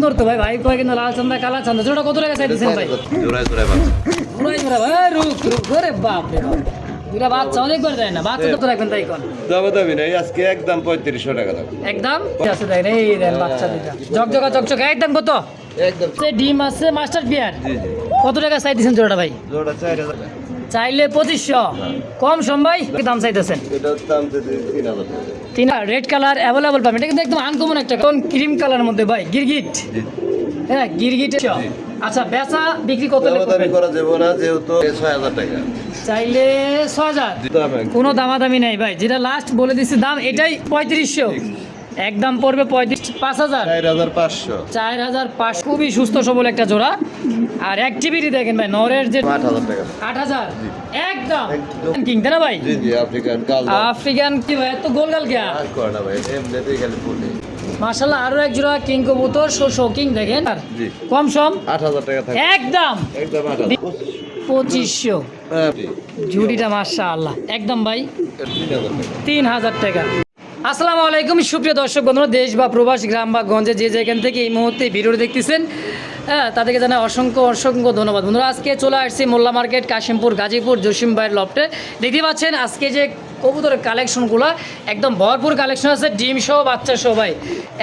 সুন্দর তো ভাই, ভাই কয় কিন্তু লাল চান্দা কালা চান্দা, জোড়া কত টাকা চাইতেছেন ভাই? জোড়ায় জোড়ায় বাচ্চা। জোড়ায় জোড়া ভাই, রুক রুক, ওরে বাপ রে বাপ, দুটা বাচ্চা অনেকবার দেয় না, বাচ্চা কত রাখবেন তাই কোন? দামি নেই, আজকে একদম 3500 টাকা দাম। একদম আছে দেখেন, এই দেন বাচ্চা দুটা ঝকঝকা চকচকা, একদম কত? একদম ডিম আছে মাস্টার বিয়ার, জি জি। কত টাকা চাইতেছেন জোড়াটা ভাই? জোড়া 4000 টাকা। চাইলে 2500, কম সম ভাই, কি দাম চাইতেছেন? এটার দাম যদি 3000 টাকা। তিন রেড কালার অ্যাভেলেবল পাবেন, এটা কিন্তু একদম আনকমন একটা কোন ক্রিম কালার মধ্যে ভাই, গিরগিট। জি। হ্যাঁ গিরগিট। আচ্ছা বেচা বিক্রি কত দামাদামি করা যাবে না, যেহেতু 6000 টাকা। চাইলে 6000, দাম একদম। কোনো দামাদামি নেই ভাই, যেটা লাস্ট বলে দিচ্ছি দাম এটাই 3500, একদম পড়বে 5000। 4500। 4500, খুবই সুস্থ সবল একটা জোড়া। আর অ্যাক্টিভিটি দেখেন ভাই, নরের যে 8000 টাকা। 8000 একদম একদম। কিং তাই না ভাই? জি জি, আফ্রিকান কাল। আফ্রিকান কি ভাই এত গোলগাল কে? আর করে না ভাই, এমনিতেই খালি ফুটে। মাশাআল্লাহ, আরো এক জোড়া কিং কবুতর, শো কিং দেখেন। আর জি। কম সম 8000 টাকা থাকে। একদম একদম 8000। 2500 হ্যাঁ জি। জুডিটা মাশাআল্লাহ একদম ভাই 3000 টাকা। 3000 টাকা। আসসালামু আলাইকুম সুপ্রিয় দর্শক বন্ধুরা, দেশ বা প্রবাস, গ্রাম বা গঞ্জে যে যেখান থেকে এই মুহূর্তে ভিডিওটি দেখতেছেন, হ্যাঁ তাদেরকে জানাই অসংখ্য অসংখ্য ধন্যবাদ। বন্ধুরা আজকে চলে আসছি মোল্লা মার্কেট, কাশিমপুর, গাজীপুর, জসিম ভাইয়ের লফটে। দেখতে পাচ্ছেন আজকে যে কবুতরের কালেকশনগুলো একদম ভরপুর কালেকশন আছে, ডিম সহ বাচ্চা সহ ভাই,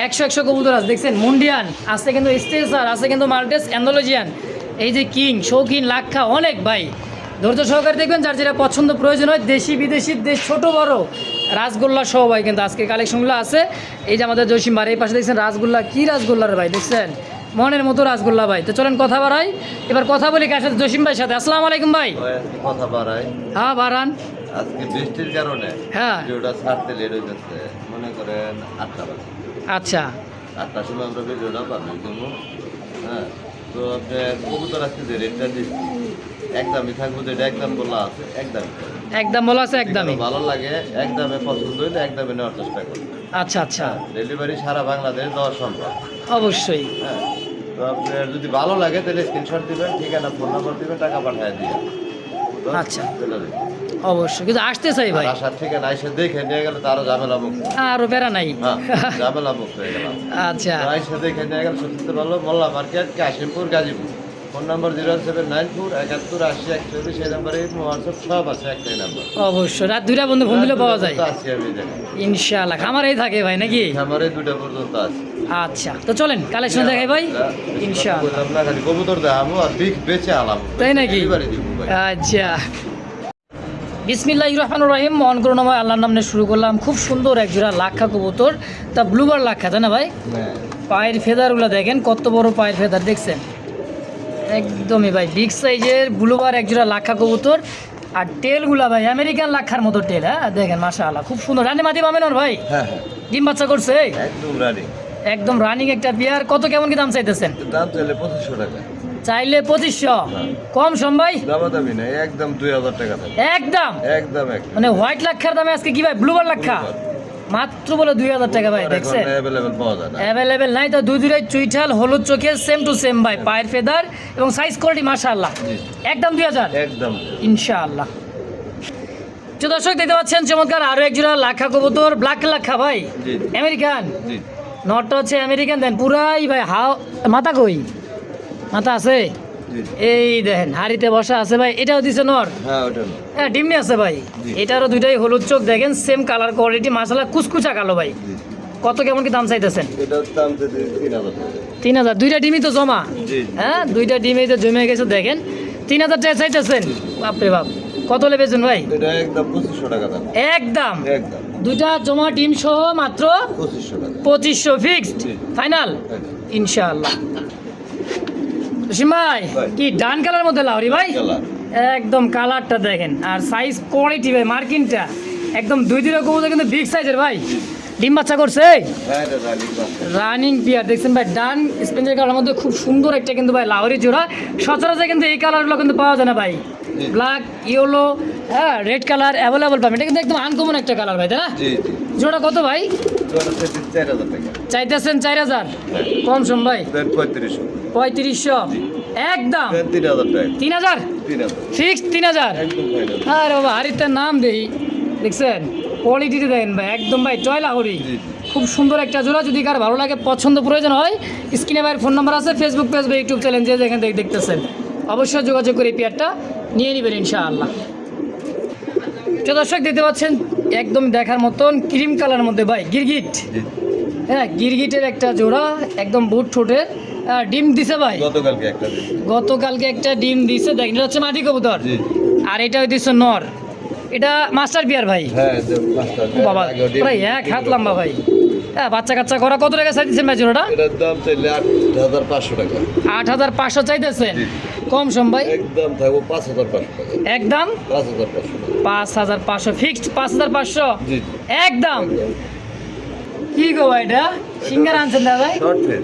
100 কবুতর আছে দেখছেন। মুন্ডিয়ান আছে কিন্তু, স্টেসার আছে কিন্তু, মাল্টেস, অ্যান্ডোলজিয়ান, এই যে কিং, শৌখিন, লাক্ষা, অনেক ভাই। ধৈর্য সহকারে দেখবেন, যার যেটা পছন্দ প্রয়োজন হয়, দেশি বিদেশি, দেশ ছোট বড়, রাসগোল্লা সহ ভাই কিন্তু আজকে কালেকশনগুলো আছে। এই যে আমাদের জসিম ভাই এই পাশে দেখছেন রাসগোল্লা, কি রাসগোল্লার ভাই দেখছেন, মনের মতো রাসগোল্লা ভাই। তো চলেন কথা বাড়াই, এবার কথা বলি কার সাথে? জসিম ভাইয়ের সাথে। আসসালামু আলাইকুম ভাই। কথা বাড়ায়। হ্যাঁ বাড়ান। আজকে বৃষ্টির কারণে হ্যাঁ ভিডিওটা ছাড়তে লেট হয়ে যাচ্ছে, মনে করেন 8টা বাজে। আচ্ছা 8টার সময় আমরা ভিডিওটা পাবলিক করবো। হ্যাঁ, তো আপনার কবুতর আজকে যে রেটটা দিচ্ছি একদমই থাকবো, যেটা একদম বলা আছে একদমই। একদম বলা আছে একদমই। ভালো লাগে একদমে, পছন্দ হইলে একদমে নেওয়ার চেষ্টা করবো। আচ্ছা আচ্ছা, ডেলিভারি সারা বাংলাদেশ দেওয়া সম্ভব। অবশ্যই। হ্যাঁ, তো আপনার যদি ভালো লাগে তাহলে স্ক্রিনশট দিবেন, ঠিকানা, ফোন নাম্বার দিবেন, টাকা পাঠিয়ে দিবেন। আচ্ছা অবশ্যই, কিন্তু আসতে চাই ভাই। আসার ঠিকানা এসে দেখে নিয়ে গেলে তারও ঝামেলা মুক্ত। আরো বেড়া নাই। হ্যাঁ, ঝামেলা মুক্ত হয়ে গেলাম। আচ্ছা এসে দেখে নিয়ে গেলে সত্যি ভালো। Molla market, Kashimpur, Gazipur. Phone number 0794181 সেই নাম্বারে হোয়াটসঅ্যাপ সব আছে, একটাই নাম্বার। অবশ্যই, রাত 2টা বন্ধু ফোন দিলে পাওয়া যায় আছি আমি, দেখেন ইনশাআল্লাহ। খামারেই থাকে ভাই নাকি? আমারে 2টা পর্যন্ত আছে। আচ্ছা তো চলেন কালেকশন দেখাই ভাই ইনশাআল্লাহ। বললাম না, খালি কবুতর দেখাবো আর বেচে আলাম, তাই নাকি? ডেলিভারি দিব ভাই। আচ্ছা বিসমিল্লাহির রহমানির রহিম, মন করুণাময় আল্লাহর নামে শুরু করলাম। খুব সুন্দর এক জোড়া লাক্ষা কবুতর, তা ব্লুবার লাক্ষা, তাই না ভাই? হ্যাঁ। পায়ের ফেদারগুলো দেখেন কত বড় পায়ের ফেদার দেখছেন, একদমই ভাই বিগ সাইজের ব্লুবার এক জোড়া লাক্ষা কবুতর। আর টেলগুলা ভাই আমেরিকান লাক্ষার মতো টেল, হ্যাঁ দেখেন মাশাআল্লাহ খুব সুন্দর। রানি মাটি পাবেন ওর ভাই? হ্যাঁ হ্যাঁ, ডিম বাচ্চা করছে একদম রানিং। একদম রানিং একটা বিয়ার। কত কেমন কি দাম চাইতেছেন? দাম চাইলে 2500 টাকা। চাইলে 2500, কম সম ভাই? দামাদামি নেই, একদম 2000 টাকা থাকে। একদম একদম মানে হোয়াইট লাক্ষার দামে আজকে কি ভাই ব্লুবার লাক্ষা মাত্র বলে 2000 টাকা ভাই দেখছেন। অ্যাভেলেবেল পাওয়া যায় না। অ্যাভেলেবেল নাই তো, দুইটাই চুইঠাল, হলুদ চোখের, সেম টু সেম ভাই, পায়ের ফেদার এবং সাইজ কোয়ালিটি মাশাআল্লাহ। জি। একদম 2000 একদম। ইনশাআল্লাহ। তো দর্শক দেখতে পাচ্ছেন চমৎকার আরো এক জোড়া লাক্ষা কবুতর, ব্ল্যাক লাক্ষা ভাই, জি। আমেরিকান। জি। নটটা হচ্ছে আমেরিকান, দেন পুরাই ভাই হাও, মাথা কই? মাথা আছে জি। এই দেখেন হাড়িতে বসা আছে ভাই, এটাও দিছে নর। হ্যাঁ ওটা না। হ্যাঁ ডিমনি আছে ভাই। জি। এটারও দুইটাই হলুদ চোখ দেখেন, সেম কালার কোয়ালিটি মাশাআল্লাহ, কুচকুচা কালো ভাই। জি। কত কেমন কি দাম চাইতেছেন? এটার দাম যদি 3000 টাকা। 3000, দুইটা ডিমই তো জমা। জি। হ্যাঁ দুইটা ডিমই তো জমে গেছে দেখেন, 3000 টাকা চাইতেছেন। বাপরে বাপ, কত লেবেছেন ভাই? এটা একদম 2500 টাকা দাম। একদম একদম দুইটা জমা ডিম সহ মাত্র 2500 টাকা। 2500 ফিক্সড জি। ফাইনাল ইনশাআল্লাহ। জসিম ভাই ভাই। কি ডান কালার মধ্যে লাউরি ভাই? কালার। একদম কালারটা দেখেন আর সাইজ কোয়ালিটি ভাই, মার্কিনটা একদম দুই কবুতর কিন্তু বিগ সাইজের ভাই। ডিম বাচ্চা করছে হ্যাঁ এটা রানিং বাচ্চা। রানিং পিয়ার দেখছেন ভাই, ডান স্পেঞ্জের কালার মধ্যে খুব সুন্দর একটা কিন্তু ভাই লাউরি জোড়া। সচরাচর কিন্তু এই কালারগুলো কিন্তু পাওয়া যায় না ভাই, জি। ব্ল্যাক, ইয়েলো, হ্যাঁ রেড কালার অ্যাভেলেবল পাবেন। এটা কিন্তু একদম আনকমন একটা কালার ভাই, তাই না? জি জি। জোড়া কত ভাই জোড়া হচ্ছে 4000 টাকা। চাইতেছেন? 4000, কম সম ভাই? দেন 3500। 3500 একদম। দেন 3000 টাকা। 3000 3000 ফিক্সড 3000। একদম ফাইনাল। আরে বাবা হারিটার নাম দেই দেখছেন, কোয়ালিটিটা দেখেন ভাই একদম ভাই, টয় লাহরি জি জি। খুব সুন্দর একটা জোড়া, যদি কার ভালো লাগে পছন্দ প্রয়োজন হয় স্ক্রিনে ভাইয়ের ফোন নাম্বার আছে, ফেসবুক পেজ বা ইউটিউব চ্যানেল যে যেখান থেকে দেখতেছেন অবশ্যই যোগাযোগ করে এই পেয়ারটা নিয়ে নেবেন ইনশাআল্লাহ। তো দর্শক দেখতে পাচ্ছেন একদম দেখার মতন ক্রিম কালারের মধ্যে ভাই গিরগিট, জি। হ্যাঁ গিরগিটের একটা জোড়া, একদম বুট ঠোঁটের। ডিম দিছে ভাই, গতকালকে একটা দিন। গতকালকে একটা ডিম দিছে, দেখেন এটা হচ্ছে মাদি কবুতর, জি। আর এটা হইতেছে নর। এটা মাস্টার বিয়ার ভাই, হ্যাঁ যে মাস্টার ও বাবা প্রায় এক হাত লম্বা ভাই। হ্যাঁ বাচ্চা কাচ্চা করা কত টাকা চাইতেছেন ভাই জোড়াটা? এটার দাম চাইলে 8,500 টাকা। 8,500 চাইতেছেন, জি। কম সম ভাই? একদম থাকবো 5,500 টাকা। একদম 5,500 টাকা। 5,500 ফিক্সড, 5,500 জি। একদম। কি গো ভাই এটা সিঙ্গার আনছেন দাদা? Short face.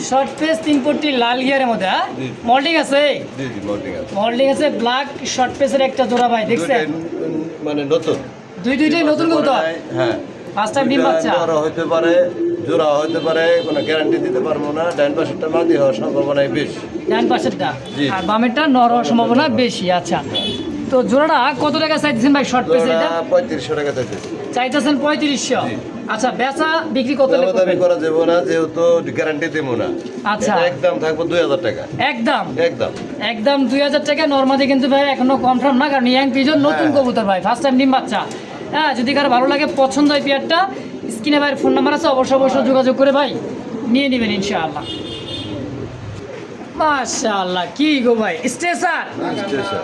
শর্ট পেস 3 পট্টি লাল গিয়ারের মধ্যে, হ্যাঁ জি। মল্টিং আছে, জি জি মোটিং আছে। মল্টিং আছে, ব্ল্যাক শর্ট পেসের একটা জোড়া ভাই দেখছেন? দুইটাই মানে নতুন। দুইটাই নতুন কবুতর, হ্যাঁ। ফার্স্ট টাইম ডিম বাচ্চা। বড় হতে পারে, জোড়া হতে পারে, কোনো গ্যারান্টি দিতে পারবো না। ডাইন পাশেরটা মাদি হওয়ার সম্ভাবনাই বেশি। ডান পাশেরটা, জি। আর বামেরটা নর হওয়ার সম্ভাবনা বেশি। আচ্ছা, তো জোড়াটা কত টাকা চাইতেছেন ভাই শর্ট পেস এটা? 3500 টাকা চাইতেছি। চাইতেছেন 3500। জি। আচ্ছা, বেচা বিক্রি কত দামি লাগবে? করা যাবো না, যেহেতু গ্যারান্টি দেবো না। আচ্ছা। এটা একদম থাকবো 2,000 টাকা। একদম একদম। একদম 2000 টাকা নরমালি, কিন্তু ভাই এখনো কনফার্ম না, কারণ ইয়াং পিজন নতুন হ্যাঁ। কবুতর ভাই, ফার্স্ট টাইম ডিম বাচ্চা। হ্যাঁ, যদি কারো ভালো লাগে পছন্দ হয় পেয়ারটা, স্ক্রিনে ভাইয়ের ফোন নাম্বার আছে, অবশ্যই যোগাযোগ করে ভাই নিয়ে নেবেন ইনশাআল্লাহ। মাশাআল্লাহ, কি গো ভাই স্টেসার, স্টেশন।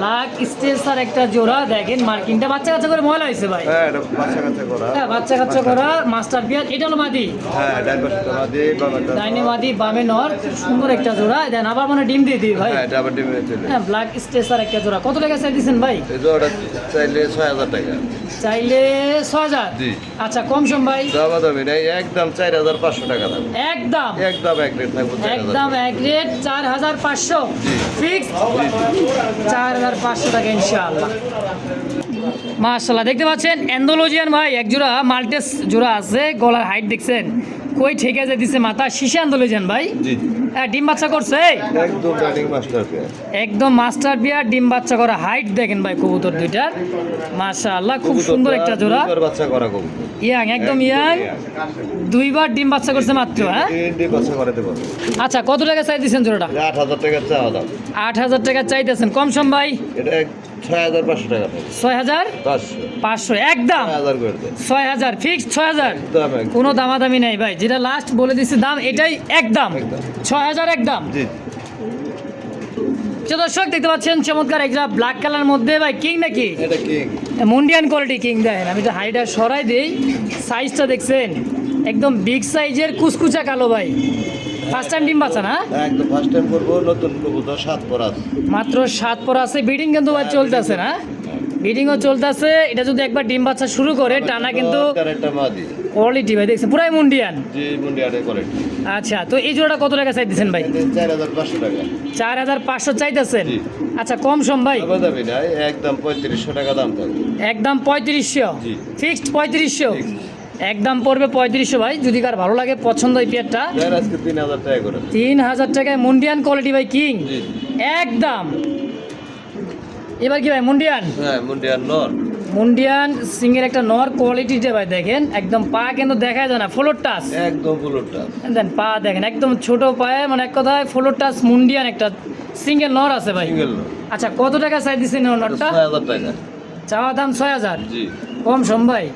লাখ স্টেসার একটা জোড়া, দেখেন মার্কিংটা বাচ্চা কাচ্চা করে ময়লা হয়েছে ভাই। হ্যাঁ এটা বাচ্চা কাচ্চা করা। হ্যাঁ বাচ্চা কাচ্চা করা মাস্টার পিয়ার, এটা হলো মাদি। হ্যাঁ ডাইন পাশেরটা মাদি, বামেরটা। ডাইনে মাদি বামে নর, খুব সুন্দর একটা জোড়া। দেন আবার মানে ডিম দিয়ে দিই ভাই। হ্যাঁ এটা আবার ডিমে চলে। হ্যাঁ ব্ল্যাক স্টেসার একটা জোড়া, কত টাকা চাই দিচ্ছেন ভাই? এই জোড়াটা চাইলে 6,000 টাকা। চাইলে 6,000। জি। আচ্ছা, কম সম ভাই? দামা দামি নাই, একদম 4,500 টাকা দাম। একদম একদম এক রেট থাকবো 4,000 একদম এক রেট 4,500 ফিক্স, 4,500 টাকা ইনশাআল্লাহ। মাশাআল্লাহ, দেখতে পাচ্ছেন অ্যান্ডোলজিয়ান ভাই এক জোড়া মাল্টেস জোড়া আছে, গলার হাইট দেখছেন কই ঠেকে যে দিছে মাথা, শীষে অ্যান্ডোলজিয়ান ভাই। জি। হ্যাঁ ডিম বাচ্চা করছে, একদম রানিং মাস্টার পেয়ার। একদম মাস্টার বিয়ার ডিম বাচ্চা করা। হাইট দেখেন ভাই কবুতর দুইটার, মাশাআল্লাহ খুব সুন্দর একটা জোড়া। দুইবার বাচ্চা করা কবুতর। ইয়াং, একদম ইয়াং, দুইবার ডিম বাচ্চা করছে মাত্র। হ্যাঁ তিনটি বাচ্চা করাতে পারবো। আচ্ছা, কত টাকা চাই দিচ্ছেন জোড়াটা? 8,000 টাকা চাওয়া দাম। 8,000 টাকা চাইতেছেন, কম সম ভাই? এটা 6,500 টাকা থাকবে। 6,500 একদম। 6,000 করে দেন। 6,000 ফিক্সড, 6,000 একদম একদম। কোনো দামাদামি নাই ভাই, যেটা লাস্ট বলে দিচ্ছি দাম এটাই একদম। একদম। 6,000 একদম। জি। তো দর্শক দেখতে পাচ্ছেন চমৎকার একটা ব্ল্যাক কালার মধ্যে ভাই, কিং নাকি? এটা কিং। মুন্ডিয়ান quality king. দেখেন আমি তো হাইটা সরাই দিই, সাইজটা দেখছেন একদম বিগ সাইজের, কুচকুচা কালো ভাই। ফার্স্ট টাইম ডিম বাচ্চা না? একদম ফার্স্ট টাইম করবো, নতুন কবুতর 7 পরা আছে। মাত্র 7 পর আছে, বিডিং কিন্তু ভাই চলতেছে না? বিডিংও চলতেছে। এটা যদি একবার ডিম বাচ্চা শুরু করে টানা কিন্তু একটা মাদি। কোয়ালিটি ভাই দেখছেন পুরাই মুন্ডিয়ান। জি মুন্ডিয়ারে কোয়ালিটি। আচ্ছা, তো এই জোড়াটা কত টাকা চাইতেছেন ভাই? 4,500 টাকা। 4,500 চাইতেছেন। জি। আচ্ছা, কম সম ভাই? দামা দামি নাই, একদম 3,500 টাকা দাম থাকবে। একদম 3,500 জি। ফিক্সড 3,500 একদম পড়বে 3,500 ভাই। যদি কার ভালো লাগে পছন্দ এই পেয়ারটা, দেন আজকে 3,000 টাকা করে। 3,000 টাকায় মুন্ডিয়ান কোয়ালিটি ভাই কিং জি। একদম। এবার কি ভাই মুন্ডিয়ান? হ্যাঁ মুন্ডিয়ান নর। মুন্ডিয়ান সিংয়ের একটা নর কোয়ালিটিটা ভাই দেখেন, একদম পা কিন্তু দেখা যায় না, ফ্লোর টাচ। একদম ফুলটা। দেন পা দেখেন একদম ছোট পায়ে, মানে এক কথায় ফ্লোর টাচ মুন্ডিয়ান একটা সিঙ্গেল নর আছে ভাই। সিঙ্গেল নর। আচ্ছা, কত টাকা চাই দিচ্ছেন নরটা? 6,000 টাকা। চাওয়া দাম 6,000। জি। কম সম ভাই?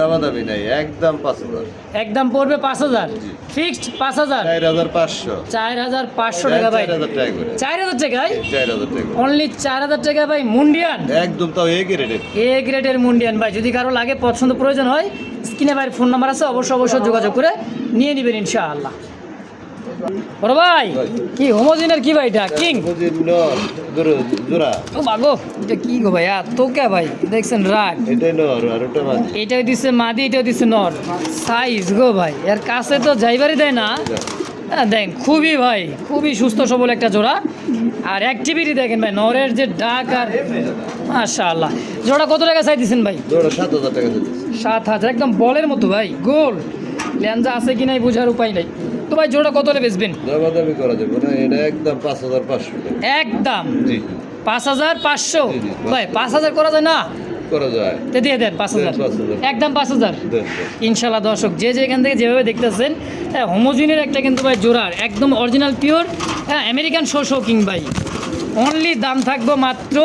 দামা দামি নাই, একদম 5,000। একদম পড়বে 5,000 জি। ফিক্সড 5,000। 4,500। 4,500 টাকা ভাই। 4,000 টাকা করে। 4,000 টাকায় 4,000 টাকা। অনলি 4,000 টাকা ভাই মুন্ডিয়ান। একদম তাও এক রেটে। এ গ্রেডের মুন্ডিয়ান ভাই, যদি কারো লাগে পছন্দ প্রয়োজন হয় স্ক্রিনে ভাইয়ের ফোন নাম্বার আছে, অবশ্যই যোগাযোগ করে নিয়ে নেবেন ইনশাআল্লাহ। বড় ভাই কি হোমোজিনের কি ভাই এটা কিং? বুঝি নর গরু জোড়া। ও বাগো, এটা কি গো ভাই তো কে ভাই দেখছেন রাগ? এটাই নর আর ওটা মাদি। এটাও দিচ্ছে মাদি, এটাও দিচ্ছে নর। সাইজ গো ভাই এর কাছে তো যাইবারই দেয় না। হ্যাঁ দেখেন খুবই ভাই, খুবই সুস্থ সবল একটা জোড়া। আর অ্যাক্টিভিটি দেখেন ভাই, নরের যে ডাক আর মাশাআল্লাহ। জোড়া কত টাকা চাই দিচ্ছেন ভাই? জোড়া 7,000 টাকা দিচ্ছি। 7,000 একদম বলের মতো ভাই, গোল ল্যাঞ্জা আছে কি নাই বোঝার উপায় নাই। তো ভাই জোড়া কত হলে বেচবেন? দামা দামি করা যাবে না, এটা একদম 5,500 টাকা। একদম জি। 5,500 জি, জি। ভাই 5,000 করা যায় না? করা যায়। তো দিয়ে দেন 5,000, 5,000 একদম 5,000 দেন, ইনশাল্লাহ। দর্শক যে যেখান থেকে যেভাবে দেখতেছেন, হ্যাঁ হোমোজিনের একটা কিন্তু ভাই জোড়ার একদম অরিজিনাল পিওর, হ্যাঁ আমেরিকান শো কিং ভাই। অনলি দাম থাকবো মাত্র,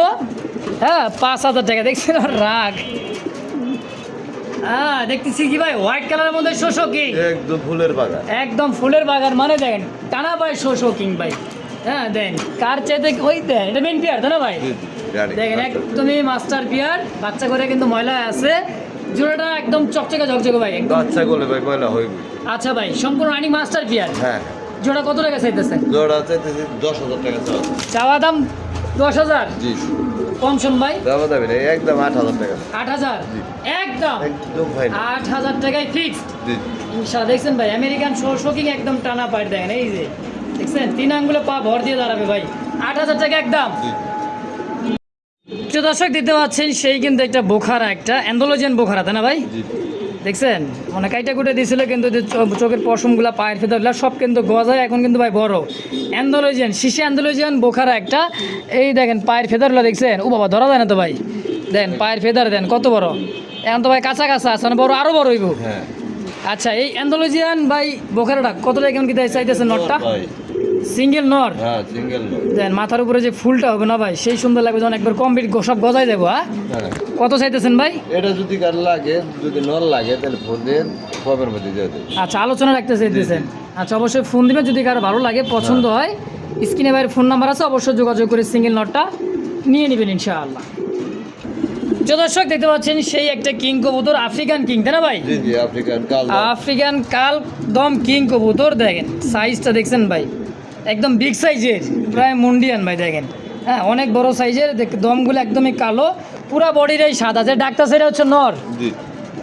হ্যাঁ 5,000 টাকা। দেখছেন ওর রাগ, হ্যাঁ দেখতেছি কি ভাই হোয়াইট কালারের মধ্যে শো কিং, একদম ফুলের বাগান। একদম ফুলের বাগান মানে দেখেন টানা ভাই শো কিং ভাই। হ্যাঁ দেন কার চাইতে ওই দেন, এটা মেন পিয়ার তাই না ভাই? জি, জি, জানি। দেখেন একদমই মাস্টার পিয়ার, বাচ্চা করে কিন্তু ময়লা আছে, জোড়াটা একদম চকচকে ঝকঝকে ভাই একদম। বাচ্চা করলে ভাই ময়লা হইবে। আচ্ছা ভাই সম্পূর্ণ রানিং মাস্টার পিয়ার, হ্যাঁ, জোড়া কত টাকা চাইতেছেন? জোড়া চাইতেছি 10,000 টাকা চাওয়া। চাওয়া দাম 10,000, জি, কম শোন ভাই দাম দাবি না, একদম 8,000 টাকা। 8,000, একদম একদম ভাই না। 8,000 টাকায় ফিক্সড জি, ইনশাআল্লাহ। দেখছেন ভাই আমেরিকান শোকিং একদম টানা পায়ের, দেখেন এই যে দেখছেন 3 আঙ্গুলে পা ভর দিয়ে দাঁড়াবে ভাই, 8,000 টাকা একদম। জি, তো দর্শক দিতে পাচ্ছেন সেই কিন্তু একটা বোখারা, একটা অ্যান্ডোলজিয়ান বোখারা তাই না ভাই? জি, দেখছেন মানে কাইটা কুটে দিয়েছিল কিন্তু যে চোখের পশমগুলা পায়ের ফেদারগুলা সব কিন্তু গজায় এখন কিন্তু ভাই বড় অ্যান্ডোলজিয়ান, শিশে অ্যান্ডোলজিয়ান বোখারা একটা। এই দেখেন পায়ের ফেদারগুলো দেখছেন, ও বাবা ধরা যায় না তো ভাই, দেন পায়ের ফেদার দেন কত বড়, এখন তো ভাই কাঁচা কাঁচা আছে, মানে বড় আরও বড় হইব। হ্যাঁ। আচ্ছা এই অ্যান্ডোলজিয়ান ভাই বোখারাটা কত টাকা কেমন কি চাইতেছেন নটটা? ভাই, সিঙ্গেল নর, হ্যাঁ সিঙ্গেল নো। দেন মাথার উপরে যে ফুলটা হবে না ভাই সেই সুন্দর লাগবে, যখন একবার কমপ্লিট সব গজায় যাবো। হ্যাঁ হ্যাঁ, কত চাইতেছেন ভাই? এটা যদি কার লাগে, যদি নল লাগে তাহলে ফোন দেন, ফোনের মধ্যে দিয়ে দেন। আচ্ছা আলোচনা রাখতে চাইতেছেন, আচ্ছা অবশ্যই ফোন দিবেন যদি কারো ভালো লাগে পছন্দ হয়। স্ক্রিনে ভাইয়ের ফোন নাম্বার আছে, অবশ্যই যোগাযোগ করে সিঙ্গেল নটটা নিয়ে নেবেন ইনশাআল্লাহ। যে দর্শক দেখতে পাচ্ছেন সেই একটা কিং কবুতর, আফ্রিকান কিং তাই না ভাই? জি, জি, আফ্রিকান কাল। আফ্রিকান কাল দম কিং কবুতর, দেখেন সাইজটা দেখছেন ভাই একদম বিগ সাইজের, প্রায় মুন্ডিয়ান ভাই দেখেন, হ্যাঁ অনেক বড় সাইজের, দমগুলো একদমই কালো, পুরা বডিটাই সাদা। যে ডাক্তার সেটা হচ্ছে নর, জি,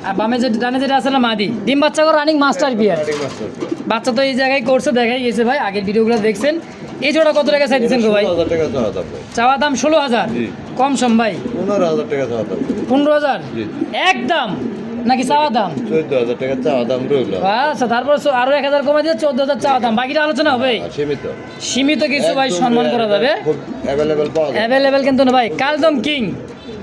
আর বামে যে ডানে যেটা আছে না মাদি, ডিম বাচ্চা করে রানিং মাস্টার বিয়ার। বাচ্চা তো এই জায়গায় করছে, দেখাই গেছে ভাই, আগের ভিডিওগুলো দেখছেন। এই জোড়া কত টাকা চাইতেছেন গো ভাই? 16,000 টাকা চাওয়া দাম ভাই। চাওয়া দাম 16,000, জি। কম সম ভাই 15,000 টাকা চাওয়া দাম। 15,000 জি। একদম, নাকি চাওয়া দাম? 14,000 টাকা চাওয়া দাম রইল। আচ্ছা তারপর আরো 1,000 কমে দিয়ে 14,000 চাওয়া দাম, বাকিটা আলোচনা হবে। সীমিত। সীমিত কিছু ভাই একদম সম্মান করা যাবে, খুব অ্যাভেলেবল পাওয়া যায়। অ্যাভেলেবেল কিন্তু না ভাই, কালদম কিং,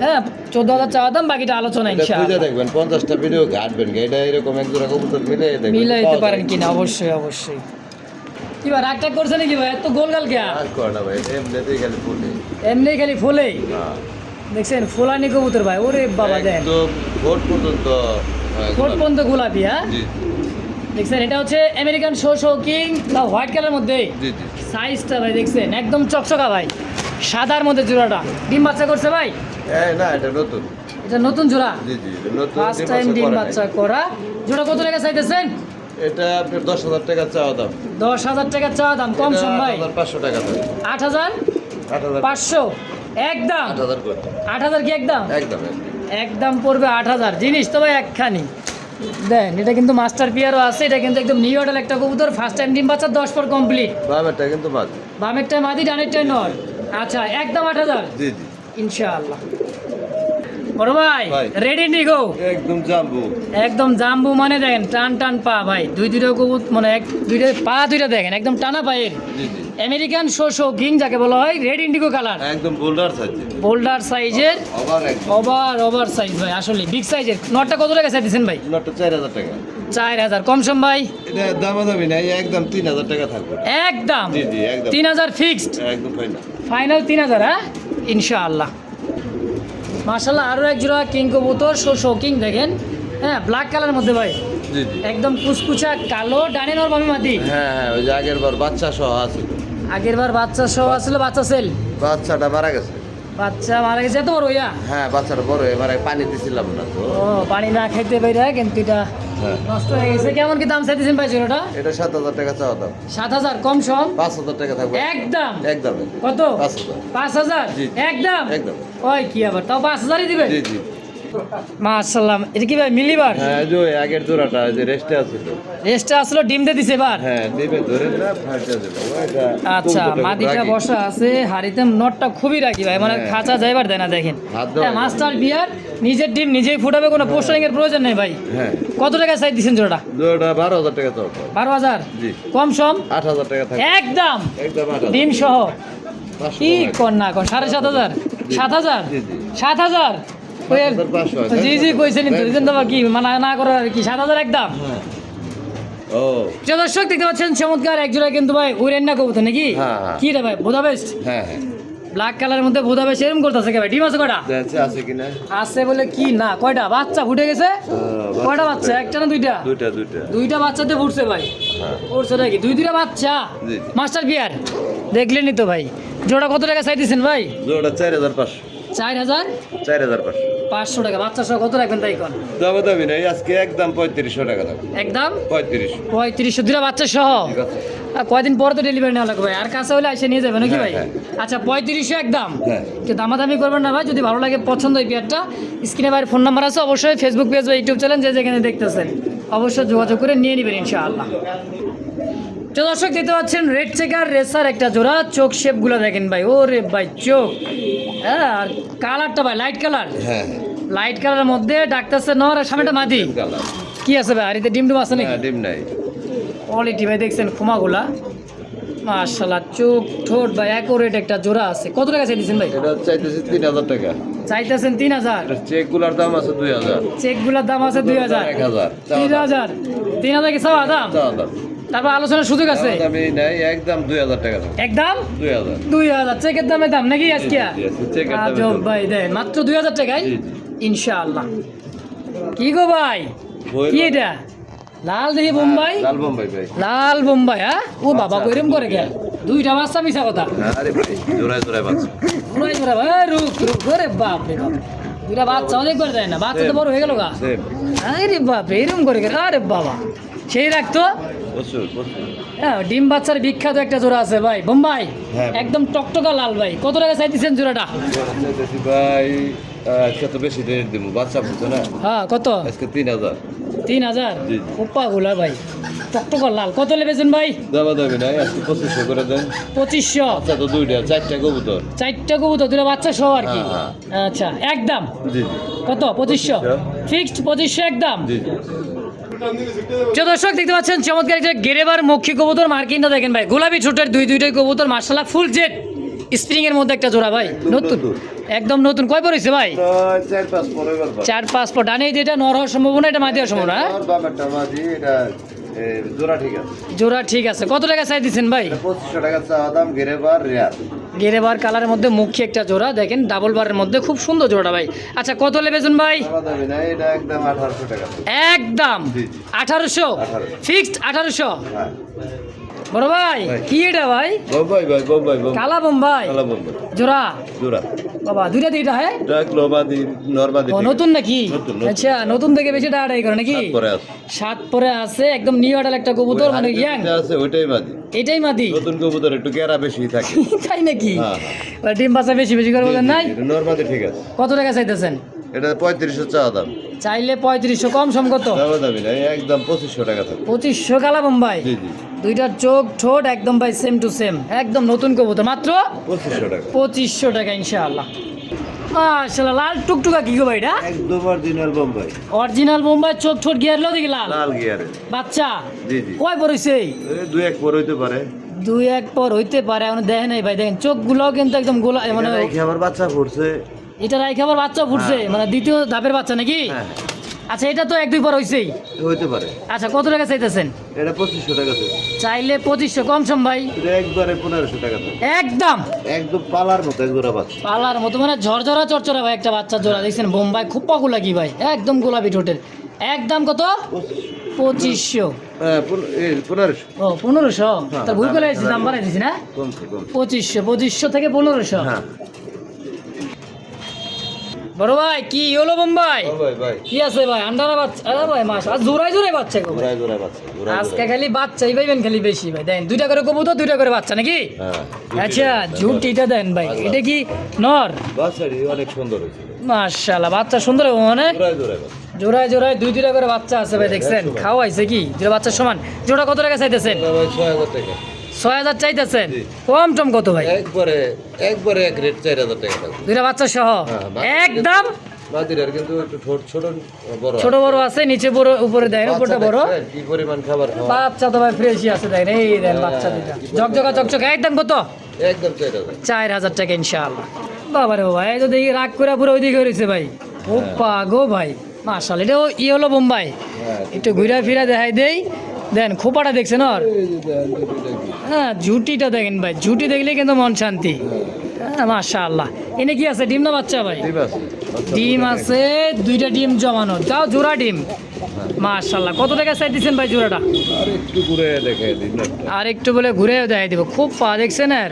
হ্যাঁ 14,000 চাওয়া দাম, বাকিটা আলোচনা এটা খুঁজে ইনশাআল্লাহ। দেখবেন, 50টা ভিডিও ঘাটবেন, এটা এরকম এক জোড়া কবুতর মিলে দেখবেন মিলাইতে পাওয়া পারেন যায়। কিনা, অবশ্যই অবশ্যই। কি ভাই রাগ টাগ করছে নাকি ভাই, এত গোলগাল কে? আর করে না ভাই, এমনিতেই খালি ফুটে। এমনি খালি ফুলেই হ্যাঁ। দেখছেন, ফুলানি কবুতর ভাই, ওরে বাবা দেন একদম ভোট পর্যন্ত। হ্যাঁ, কোট পর্যন্ত গোলাপি। হ্যাঁ জি, দেখছেন এটা হচ্ছে American show king, white colour মধ্যে, জি, জি। সাইজটা ভাই দেখছেন একদম চকচকা ভাই, সাদার মধ্যে জোড়াটা। ডিম বাচ্চা করছে ভাই? না, এটা নতুন। এটা নতুন জোড়া, জি, জি, এটা নতুন। ফার্স্ট টাইম ডিম বাচ্চা করা। জোড়া কত টাকা চাইতেছেন? এটা আপনার 10,000 টাকা চাওয়া দাম। 10,000 টাকা চাওয়া দাম, কম সম ভাই 8,500 টাকা দাম। 8,500, 8,000 একদম 8,000 করে। 8,000 কি একদম? একদম। একদম পড়বে 8,000। জিনিস তো ভাই একখানি দেন, এটা কিন্তু মাস্টার পিয়ারও আছে, এটা কিন্তু একদম নিউ অর্ডার একটা কবুতর, ফার্স্ট টাইম ডিম বাচ্চা 10 পর কমপ্লিট। বামেরটা কিন্তু মাছ। বামেরটায় মাদি, ডানেরটায় নর। আচ্ছা একদম 8,000 জি, জি। ইনশাআল্লাহ। বড় ভাই ভাই। রেডি নিগো, একদম জাম্বু। একদম জাম্বু মানে দেখেন টান টান পা ভাই, দুইটা কবুত মানে দুইটা পা দুইটা দেখেন একদম টানা পায়ের, জি, জি। আমেরিকান শো কিং যাকে বলা হয়, রেড ইন্ডিগো কালার, একদম বোল্ডার সাইজ। বোল্ডার সাইজের, আবার একদম। ওভার সাইজ ভাই, আসলে বিগ সাইজের। নটটা কত টাকা চাইতেছেন ভাই? নটটা 4,000 টাকা। 4,000, কম সম ভাই এটা দামাদামি নাই, একদম 3,000 টাকা থাকবে। একদম জি, জি, একদম। 3,000 ফিক্সড, একদম ফাইনাল। ফাইনাল 3,000। হ্যাঁ ইনশাআল্লাহ। মাশাআল্লাহ আরও এক জোড়া কিং কবুতর, শো কিং দেখেন, হ্যাঁ ব্ল্যাক কালার মধ্যে ভাই, জি, জি। একদম কুচকুচা কালো, ডানে নর বামে মাদি। হ্যাঁ, হ্যাঁ, ওই যে আগের বার বাচ্চা সহ আছে। আগের বার বাচ্চা সহ আসলে, বাচ্চা সেল, বাচ্চাটা মারা গেছে। বাচ্চা মারা গেছে এত বড় ইয়া? হ্যাঁ, বাচ্চাটা বড়, এবারে পানি দিছিলাম না তো। ও পানি না খাইতে পাইরা কিন্তু এটা হ্যাঁ। নষ্ট হয়ে গেছে। কেমন কি দাম চাইতেছেন ভাই জোড়াটা? এটা 7,000 টাকা চাওয়া দাম। 7,000, কম সম 5,000 টাকা থাকবে। একদম। একদম। কত? 5,000। 5,000 জি। একদম। একদম। ওই কি আবার তাও 5,000ই দিবে? জি, জি। মাশাআল্লাহ, এটা কি ভাই মিলিবার? হ্যাঁ, যে ওই আগের জোড়াটা যে রেস্টে আছিল। রেসটা আসলে ডিম দিয়ে দিছে এবার। হ্যাঁ, দিবে ধরে না, ফাটে যাবে। ওইটা আচ্ছা কবুতরটা মাদিটা রাগী। বসা আছে, হাড়িতে নটটা খুবই রাখি ভাই, মানে হ্যাঁ। খাঁচা যাইবার দেয় না দেখেন। হাত দেওয়া হ্যাঁ মাস্টার বিয়ার, নিজের ডিম নিজেই ফুটাবে, কোনো পোস্টারিং এর প্রয়োজন নেই ভাই। হ্যাঁ, কত টাকা চাই দিচ্ছেন জোড়াটা? জোড়াটা 12,000 টাকা চাওয়া দাম। 12,000, জি। কম সম 8,000 টাকা থাকবে। একদম, একদম 8,000। ডিম সহ। 500 কি টাকা। কর না কর, 7,500, 7,000, জি, জি। 7,000, 7,500 জি জি কইছেন তো দিতেন তো কি মানা না করার আর কি 7,000 একদম। হ্যাঁ। ও প্রিয় দর্শক দেখতে পাচ্ছেন চমৎকার এক জোড়া কিন্তু ভাই উড়েন না কবুতর নাকি? হ্যাঁ, হ্যাঁ। কি রে ভাই বোদা বেস্ট হ্যাঁ হ্যাঁ ব্ল্যাক কালারের মধ্যে বোদা বেস্ট এরকম করতেছে কে ভাই? ডিম আছে কয়টা? দেখছে আছে কিনা আছে বলে কি না কয়টা বাচ্চা ফুটে গেছে? কয়টা বাচ্চা একটা না দুইটা? দুইটা দুইটা বাচ্চাতে ফুটছে ভাই। হ্যাঁ ফুটছে নাকি দুইটা বাচ্চা? জি। মাস্টার বিয়ার দেখলেনই তো ভাই। জোড়া কত টাকা চাইতেছেন ভাই? জোড়া 4,500 4,500 টাকা। বাচ্চা সহ কত রাখবেন তাই কোন? দামি নাই আজকে একদম 3500 টাকা দাম একদম 3500 3500 দুইটা বাচ্চা সহ। ঠিক আছে কয়দিন পরে তো ডেলিভারি নেওয়া লাগবে ভাই, আর কাছে হলে এসে নিয়ে যাবে নাকি ভাই? হ্যাঁ, আচ্ছা 3500 একদম। হ্যাঁ। কিন্তু দামাদামি করবেন না ভাই, যদি ভালো লাগে পছন্দ এই পেয়ারটা স্ক্রিনে ভাইয়ের ফোন নাম্বার আছে, অবশ্যই ফেসবুক পেজ বা ইউটিউব চ্যানেল যে যেখানে দেখতেছেন অবশ্যই যোগাযোগ করে নিয়ে নেবেন ইনশাআল্লাহ। তো দর্শক দেখতে পাচ্ছেন রেড চেকার রেসার একটা জোড়া, চোখ শেপগুলো দেখেন ভাই, ও রে ভাই চোখ, হ্যাঁ আর কালারটা ভাই লাইট কালার, হ্যাঁ লাইট কালারের মধ্যে ডাকতেছে নর আর সামনেটা মাদি। কালার কি আছে ভাই আর এতে ডিম ডুম আছে নাকি? হ্যাঁ ডিম নাই কোয়ালিটি ভাই দেখছেন খুমাগুলা মাশাআল্লাহ, চোখ ঠোঁট ভাই অ্যাকুরেট একটা জোড়া আছে। কত টাকা চাইতেছেন ভাই? এটা চাইতেছি 3,000 টাকা চাইতেছেন 3,000। এটা চেকগুলোর দাম আছে 2,000 চেকগুলোর দাম আছে 2,000। 1,000 3,000 3,000 কি চাওয়া দাম? চাওয়া তারপর আলোচনার সুযোগ আছে দামি নাই একদম 2,000 টাকা দাম একদম 2,000 2,000 চেকের দামে দাম নাকি আজকে? চেকের দামে আজব দাম। ভাই দেন মাত্র 2,000 টাকায় জি, জি। ইনশাআল্লাহ। কি গো ভাই বই কি এটা লাল দেখি বোম্বাই? লাল বোম্বাই ভাই লাল বোম্বাই হ্যাঁ? ও বাবা কইরম করে কে দুইটা বাচ্চা মিছা কথা আরে ভাই জোড়ায় বাচ্চা পুরাই পুরা ভাই রুক রুক করে বাপ রে বাপ দুইটা বাচ্চা অনেক করে দেয় না, বাচ্চা তো বড় হয়ে গেল গা। সেম আরে বাপ রে এরম করে গেল, আরে বাবা সেই রাখতো। প্রচুর হ্যাঁ ডিম বাচ্চার বিখ্যাত একটা জোড়া আছে ভাই বোম্বাই, হ্যাঁ। একদম টকটকা লাল ভাই। কত টাকা চাইতেছেন জোড়াটা? চাইতেছি ভাই আজকে তো বেশি রেট দিব বাচ্চা বুঝছো না হ্যাঁ কত? আজকে 3,000 3,000 জি। ওপা গুলা ভাই টকটকা লাল। কত লেবেছেন ভাই? দামি নাই আজকে 2500 করে দেন 2500। আচ্ছা তো দুইটা 4টা কবুতর 4টা কবুতর দুটো বাচ্চা সহ আর কি। হ্যাঁ, আচ্ছা একদম জি কত? 2500 ফিক্সড 2500 একদম। জি যে দর্শক দেখতে পাচ্ছেন চমৎকার একটা গেরেবার মক্ষী কবুতর, মার্কিনটা দেখেন ভাই গোলাপি ছোটের দুইটাই কবুতর মার্শাল্লাহ ফুল জেড স্প্রিং এর মধ্যে একটা জোড়া ভাই, নতুন একদম নতুন। কয় পড়েছে ভাই? 4-5 পরে গেল 4-5 পর। ডানে যেটা নর হওয়ার সম্ভাবনা, এটা মাদি হওয়ার সম্ভাবনা হ্যাঁ? বাবারটা মাঝি এটা জোড়া ঠিক আছে জোড়া ঠিক আছে। কত টাকা চাই দিচ্ছেন ভাই? 2500 টাকা চাওয়া দাম গেরেবার রেয়ার গেরেবার কালারের মধ্যে মুখী একটা জোড়া দেখেন, ডাবল বারের মধ্যে খুব সুন্দর জোড়া ভাই। আচ্ছা কত লেবেছেন ভাই? দামি নাই এটা একদম 1800 টাকা একদম জি, জি। 1800 ফিক্সড 1800। হ্যাঁ বড় ভাই ভাই। কি এটা ভাই? বোম্বাই কালা বোম্বাই কালা বোম্বাই জোড়া জোড়া বাবা দুইটা দুইটা হ্যাঁ? ডাক লোবাদি নরমাদি ও নতুন নাকি? নতুন। আচ্ছা নতুন থেকে বেশি টাকাটাই করে নাকি? পরে আছে 7 পরে আছে একদম নিউ আডাল একটা কবুতর মানে ইয়াং, যেটা আছে ওইটাই মাদি এটাই মাদি নতুন কবুতর একটু কেরা বেশি থাকে তাই নাকি? হ্যাঁ, ওই ডিম বাচ্চা বেশি বেশি করে বলেন নাই? নরমাদি ঠিক আছে কত টাকা চাইতেছেন? এটা 3500 চাওয়া দাম চাইলে 3500, কম সম কত? দামি নাই একদম 2500 টাকা থাকবে 2500 কালা বোম্বাই, জি জি দুইটার চোখ ঠোঁট একদম ভাই সেম টু সেম, একদম নতুন কবুতর মাত্র 2500 টাকা 2500 টাকা ইনশাআল্লাহ। মাশাআল্লাহ লাল টুকটুকা কি গো ভাই এটা? একদম অরিজিনাল বোম্বাই অরিজিনাল বোম্বাই, চোখ ঠোঁট গিয়ার লো দেখি লাল লাল গিয়ারে বাচ্চা। জি জি কয় পড়েছে? এই 2-1 পর হইতে পারে 2-1 পর হইতে পারে, এখন দেখেন নাই ভাই, দেখেন চোখগুলো কিন্তু একদম গোলা মানে এখানে আবার বাচ্চা পড়ছে এটা রাইখে আবার বাচ্চা ফুটছে মানে দ্বিতীয় ধাপের বাচ্চা নাকি? হ্যাঁ আচ্ছা এটা তো 1-2 পর হইছেই। হইতে পারে আচ্ছা কত টাকা চাইতেছেন? এটা 2500 টাকা আছে চাইলে 2500, কম সম ভাই এটা একবারে 1500 টাকা থাকবে একদম একদম পালার মতো একজোড়া বাচ্চা পালার মতো মানে ঝরঝরা চরচরা ভাই একটা বাচ্চা জোড়া দেখছেন বোম্বাই খুব পাগুলা কি ভাই, একদম গোলাপি ঠোঁটের। একদম কত? 2500। হ্যাঁ 1500 ও 1500, হ্যাঁ, তা ভুল করে আইছি, দাম বাড়াই দিছি না? কমছে 2500 থেকে 1500। হ্যাঁ বড় ভাই কি হলো বোম্বাই? ভাই কি আছে ভাই আন্ডারা বাচ্চা? আরে ভাই মাস আজ জোড়াই জোড়াই বাচ্চা গো ভাই। জোড়ায় বাচ্চা আজকে খালি বাচ্চাই পাইবেন খালি বেশি ভাই, দেন দুইটা করে কবুতর দুইটা করে বাচ্চা নাকি? হ্যাঁ আচ্ছা ঝুটিটা দেন ভাই, এটা কি নর? বাচ্চাটি অনেক সুন্দর হয়েছে মাশাআল্লাহ বাচ্চা সুন্দর হবে মানে জোড়ায় বাচ্চা জোড়ায় জোড়ায় দুইটা করে বাচ্চা আছে ভাই দেখছেন, খাওয়াইছে কি দুটো বাচ্চার সমান। জোড়া কত টাকা চাইতেছেন? ভাই 6000 টাকা 6000 চাইতেছেন, জি। কম টম কত ভাই? একবারে এক রেট 4000 টাকা থাকবে দুইটা বাচ্চা সহ হ্যাঁ, একদম। মাদিরার কিন্তু একটু ছোট বড় ছোট বড় আছে, নিচে বড় উপরে দেন, উপরটা বড়। দেখছেন কি পরিমাণ খাবার খাওয়া বাচ্চা তো ভাই ফ্রেশই আছে দেখেন, এই দেন বাচ্চা দুইটা ঝকঝকা চকচকা। একদম কত? একদম 4000 4000 টাকা ইনশাআল্লাহ। বাবা রে বাবা এই তো দেখি রাগ করে পুরো ওইদিকে রয়েছে ভাই, খোপা গো ভাই মাশাআল্লাহ, এটা ই হলো বোম্বাই। হ্যাঁ, একটু ঘুরা ফিরা দেখাই দেই, দেন খোপাটা দেখছেন ওর, এই যে দেন দুইটা কি? হ্যাঁ ঝুটিটা দেখেন ভাই, ঝুটি দেখলে কিন্তু মন শান্তি। হ্যাঁ মাশাআল্লাহ। এনে কি আছে, ডিম না বাচ্চা ভাই? ডিম আছে। ডিম আছে, দুইটা ডিম জমানো, তাও জোড়া ডিম। মাশাআল্লাহ, কত টাকা চাই দিচ্ছেন ভাই জোড়াটা? আর একটু ঘুরে দেখে দিন না। আর একটু বলে ঘুরে দেখাই দিব। খুব পা দেখছেন আর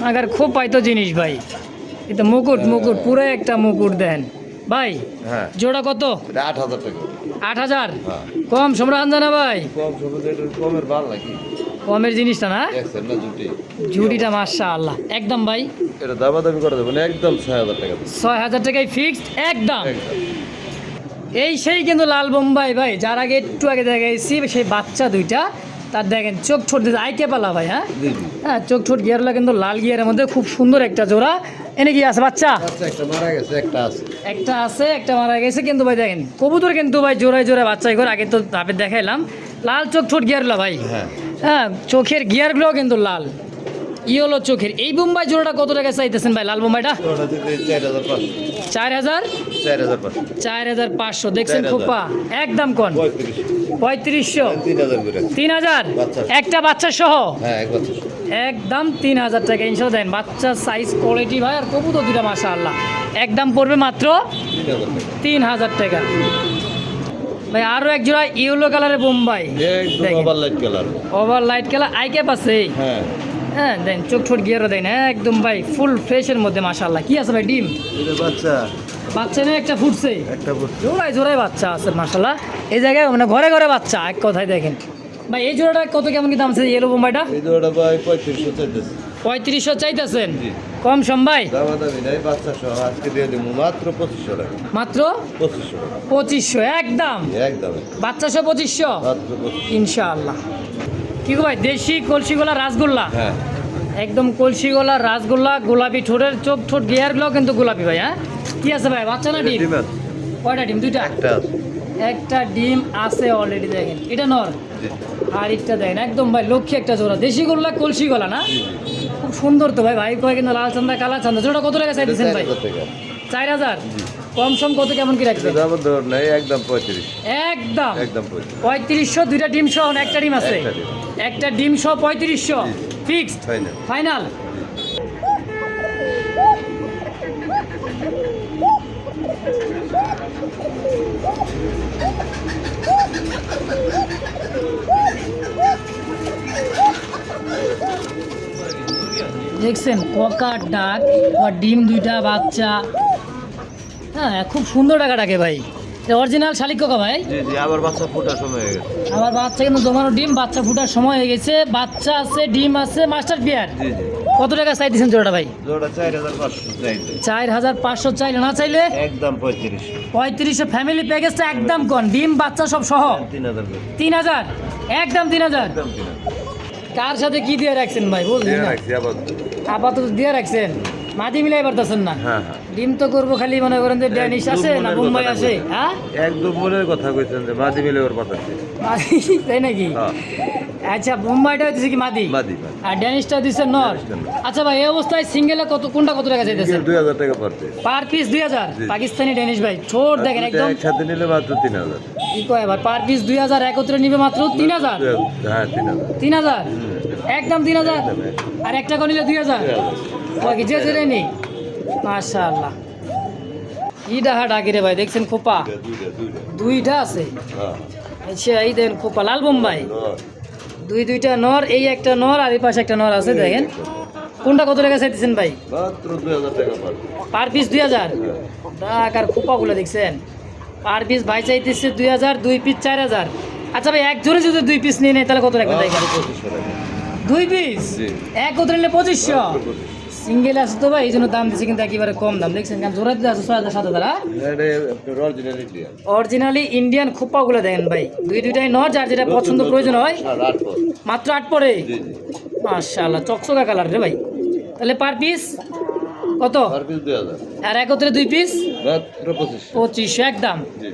আগার খুব পাইতো জিনিস ভাই, এটা মুকুট মুকুট পুরো একটা মুকুট দেন ভাই। হ্যাঁ, জোড়া কত? এটা 8,000 টাকা। 8,000? হ্যাঁ, কম সম্রান জানা ভাই, কম সবুজ এটা কমের ভালো নাকি? কমের জিনিসটা না, দেখছেন না জুটি? ঝুটিটা মাশাআল্লাহ একদম ভাই। এটা দামাদামি করে দেবেন একদম 6,000 টাকা। 6,000 টাকায় ফিক্সড একদম। একদম। এই সেই কিন্তু লাল বোম্বাই ভাই, যার আগে একটু আগে দেখাইছি সেই বাচ্চা দুইটা, তার দেখেন চোখ ছোট দিতে আইকে পালা ভাই। হ্যাঁ জি জি। হ্যাঁ, চোখ ছোট গিয়ারগুলো কিন্তু লাল গিয়ারের মধ্যে খুব সুন্দর একটা জোড়া। এনে কি আছে বাচ্চা? আচ্ছা, একটা মারা গেছে, একটা আছে। একটা আছে, একটা মারা গেছে। কিন্তু ভাই দেখেন কবুতর কিন্তু ভাই জোড়ায় জোড়ায় বাচ্চাই করে, আগে তো ধাপে দেখাইলাম। লাল চোখ ছোট গিয়ারগুলো ভাই, হ্যাঁ, হ্যাঁ চোখের গিয়ারগুলোও কিন্তু লাল। ই হলো চোখের। এই বোম্বাই জোড়াটা কত টাকা চাইতেছেন ভাই, লাল বোম্বাইটা? ওটা দিতে 4,500। 4,000? 4,500। 4,500 দেখছেন 4,000 খোপা, একদম কোন 3500। 3500? 3,000 করে। 3,000 বাচ্চা। একটা বাচ্চা সহ? হ্যাঁ, এক বছর। একদম 3,000 টাকা ইনশাল্লাহ দেন। বাচ্চার সাইজ কোয়ালিটি ভাই, আর কবুতর দুটা মাশাআল্লাহ একদম পড়বে মাত্র 3,000 টাকা। 3,000 টাকা ভাই। আরও এক জোড়া ইয়েলো কালারের বোম্বাই, একদম over light colour. Over light colour, আইকে পাচ্ছে। হ্যাঁ, হ্যাঁ দেন চোখ ছোট গিয়ারও দেন একদম ভাই, ফুল ফ্রেশের মধ্যে মাশাআল্লাহ। কি আছে ভাই ডিম? এটা বাচ্চা বাচ্চা নিয়ে একটা ফুটছে, একটা বছর। জোড়ায় জোড়ায় বাচ্চা আছে মাশাআল্লাহ। এই জায়গায় মানে ঘরে ঘরে বাচ্চা এক কথায় দেখেন ভাই। এই জোড়াটা কত কেমন কি দাম আছে ইয়েলো বোম্বাইটা? এই জোড়া ভাই 3500 চাইতেছে। 3500 চাইতেছেন? জি। কম সম ভাই? দামাদামি নাই, বাচ্চা সহ আজকে দিয়ে দিব মাত্র 2500 টাকা। মাত্র 2500 টাকা 2500 একদম। একদম। বাচ্চা সহ 2500 মাত্র 2500। ইনশাআল্লাহ। কি গো ভাই, দেশি কলসিগোলা রাসগোল্লা, হ্যাঁ, একদম কলসিগোলা রাসগোল্লা, গোলাপি ঠোঁটের, চোখ ঠোঁট গিয়ারগুলো কিন্তু গোলাপি ভাই। হ্যাঁ কি আছে ভাই, বাচ্চা না ডিম? ডিম আছে। কয়টা ডিম? দুইটা? একটা আছে। একটা ডিম আছে অলরেডি দেখেন, এটা নর। জি আর একটা দেখেন একদম ভাই লক্ষ্মী একটা জোড়া, দেশি গোল্লা কলসি গলা না, জি জি। খুব সুন্দর তো ভাই। ভাই কয় কিন্তু লাল চান্দা কালা চান্দা, জোড়া কত টাকা চাইতেছেন ভাই? 4,000 টাকা। 4,000? কম সম কত কেমন কি রাখবেন? দাম ধর নাই, একদম 35। একদম একদম 35। 3500। দুইটা ডিম সহ না একটা ডিম আছে? একটা ডিম। একটা ডিম সহ 3500 ফিক্সড ফাইনাল। ফাইনাল। দেখছেন পকার ডাক বা ডিম দুইটা বাচ্চা, হ্যাঁ খুব সুন্দর টাকা ডাকে ভাই। অরিজিনাল শালিক কোকা ভাই। জি জি, আবার বাচ্চা ফোটার সময় হয়ে গেছে। আমার বাচ্চা কিন্তু জমানো ডিম, বাচ্চা ফুটার সময় হয়ে গেছে। বাচ্চা আছে, ডিম আছে, মাস্টার বিয়ার। জি জি। কত টাকা চাই দিচ্ছেন জোড়াটা ভাই? জোড়া 4,500 চাইতে। 4,500 চাইলে, না চাইলে একদম 35। 3500 ফ্যামিলি প্যাকেজটা একদম কোন, ডিম বাচ্চা সব সহ 3,000 করে। 3,000 একদম 3,000। একদম 3,000। কার সাথে কি দিয়ে রাখছেন ভাই বুঝলি দিয়ে না? রাখছি আবার। আপাতত দিয়ে রাখছেন, মাটি মিলাই পারতেছেন না। হ্যাঁ হ্যাঁ। ডিম তো করবো খালি মনে করেন যে ড্যানিশ একদম আছে না মনের মুম্বাই কথাটা আছে। বলছেন। হ্যাঁ একদম মনের কথা কইছেন যে মাদি মিলে ওর পাঠাচ্ছে। তাই নাকি? হ্যাঁ, আচ্ছা মুম্বাইটা দিচ্ছে কি মাদি, মাদি মাদি। আর ড্যানিশটা দিচ্ছে নর। ড্যানিশটা নর। আচ্ছা ভাই এই অবস্থায় সিঙ্গেলে কোনটা কত টাকা চাইতেছেন? 2,000 টাকা পড়বে। Per piece 2,000? জি। পাকিস্তানি ড্যানিশ ভাই ছোট দেখেন একদম। একসাথে নিলে মাত্র 3,000। কি কয় আবার, পার পিস 2,000, একত্রে নিবে মাত্র 3,000? হ্যাঁ 3,000। 3,000 একদম 3,000। একদম। আর একটা করে নিলে 2,000? ওকে যে যে নেই মাশাআল্লাহ। কি ডাহা ডাকি রে ভাই, দেখছেন খোপা দুইটা। দুইটা আছে। হ্যাঁ। আচ্ছা এই দেখেন খোপা লাল বোম্বাই, নর। দুইটা নর, এই একটা নর আর এই পাশে একটা নর আছে দেখেন। কোনটা কত টাকা চাইতেছেন ভাই? মাত্র 2,000 টাকা পড়বে। Per piece 2,000? হ্যাঁ। ডাক আর খোপাগুলো দেখছেন, পার পিস ভাই চাইতেছে 2,000, 2 পিস 4,000। আচ্ছা ভাই এক জোড়ে যদি 2 পিস নিয়ে নেয় তাহলে কত রাখবেন? মাত্র 2500 টাকা। 2 পিস জি। একত্রে নিলে 2500? মাত্র 2500। সিঙ্গেল আছে তো ভাই এই জন্য দাম দিচ্ছে, কিন্তু একেবারে কম দাম দেখছেন, কারণ জোড়া দিতে আছে 6,000 7,000। এটা আপনার অরিজিনাল ইন্ডিয়ান। অরিজিনালি ইন্ডিয়ান খোপাগুলো দেখেন ভাই, দুইটাই নর, যার যেটা পছন্দ প্রয়োজন হয়। 8 পর। মাত্র 8 পরে? জি জি। মাশাআল্লাহ চকচকা কালার রে ভাই। তাহলে পার পিস কত? Per piece 2,000। আর একত্রে 2 পিস মাত্র 2500। 2500 একদম। জি।